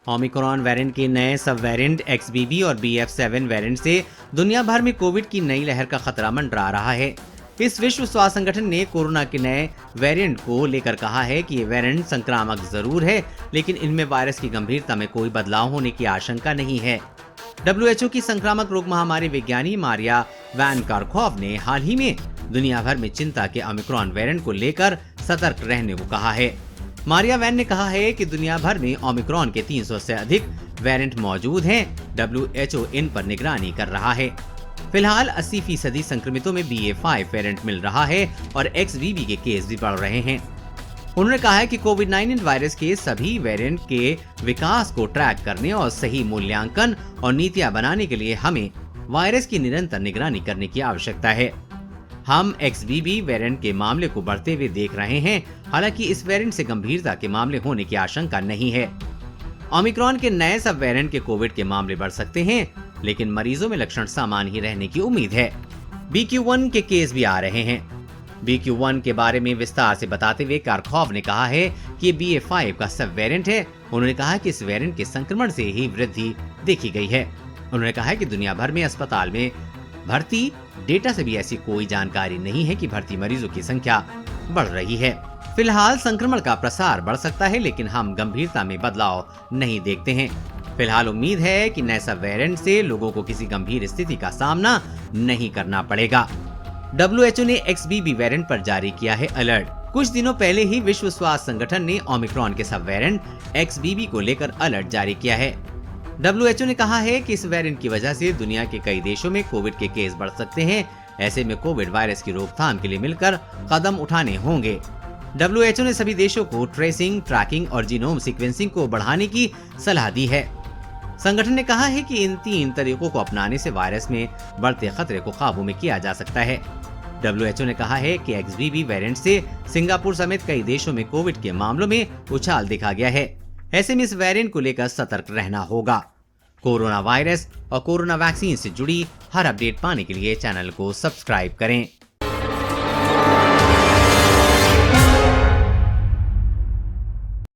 Omicron variant के नए सब वेरिएंट XBB और BF7 वेरिएंट से दुनिया भर में कोविड की नई लहर का खतरा मंडरा रहा है। इस विश्व स्वास्थ्य संगठन ने कोरोना के नए वेरिएंट को लेकर कहा है कि ये वेरिएंट संक्रामक जरूर है, लेकिन इनमें वायरस की गंभीरता में कोई बदलाव होने की आशंका नहीं है। WHO की संक्रामक रोग महामारी विज्ञानी मारिया वैन कारखोव ने हाल ही में दुनिया भर में चिंता के ओमिक्रॉन वेरिएंट को लेकर सतर्क रहने को कहा है। मारिया वैन ने कहा है कि दुनिया भर में ओमिक्रॉन के 300 से अधिक वेरिएंट मौजूद हैं। WHO इन पर निगरानी कर रहा है। फिलहाल 80% संक्रमितों में BA5 वेरिएंट मिल रहा है और XBB के केस भी बढ़ रहे हैं। उन्होंने कहा है कि कोविड-19 वायरस के सभी वेरिएंट के विकास को ट्रैक करने और सही मूल्यांकन और नीतियां बनाने के लिए हमें वायरस की निरंतर निगरानी करने की आवश्यकता है। हम XBB वेरिएंट के मामले को बढ़ते हुए देख रहे हैं। हालांकि इस वेरिएंट से गंभीरता के मामले होने की आशंका नहीं है। ओमिक्रॉन के नए सब वेरिएंट के कोविड के मामले बढ़ सकते हैं, लेकिन मरीजों में लक्षण समान ही रहने की उम्मीद है। BQ1 के केस भी आ रहे हैं। BQ1 के बारे में विस्तार से बताते हुए कारखोव ने कहा है कि BA5 का सब वेरिएंट है। उन्होंने कहा कि इस वेरिएंट के संक्रमण से ही वृद्धि देखी गई है। उन्होंने कहा कि दुनिया भर में अस्पताल में भर्ती डेटा से भी ऐसी कोई जानकारी नहीं है कि भर्ती मरीजों की संख्या बढ़ रही है। फिलहाल संक्रमण का प्रसार बढ़ सकता है, लेकिन हम गंभीरता में बदलाव नहीं देखते हैं। फिलहाल उम्मीद है कि नए सब वेरिएंट से लोगों को किसी गंभीर स्थिति का सामना नहीं करना पड़ेगा। WHO ने XBB वेरिएंट पर जारी किया है अलर्ट। कुछ दिनों पहले ही विश्व स्वास्थ्य संगठन ने ओमिक्रॉन के सब वेरिएंट XBB को लेकर अलर्ट जारी किया है। WHO ने कहा है कि इस वेरिएंट की वजह से दुनिया के कई देशों में कोविड के केस बढ़ सकते हैं। ऐसे में कोविड वायरस की रोकथाम के लिए मिलकर कदम उठाने होंगे। WHO ने सभी देशों को ट्रेसिंग, ट्रैकिंग और जीनोम सीक्वेंसिंग को बढ़ाने की सलाह दी है। संगठन ने कहा है कि इन 3 तरीकों को अपनाने से वायरस में बढ़ते खतरे को काबू में किया जा सकता है। WHO ने कहा है कि XBB वेरिएंट से सिंगापुर समेत कई देशों में कोविड के मामलों में उछाल देखा गया है। ऐसे में इस वेरिएंट को लेकर सतर्क रहना होगा। कोरोना वायरस और कोरोना वैक्सीन से जुड़ी हर अपडेट पाने के लिए चैनल को सब्सक्राइब करें।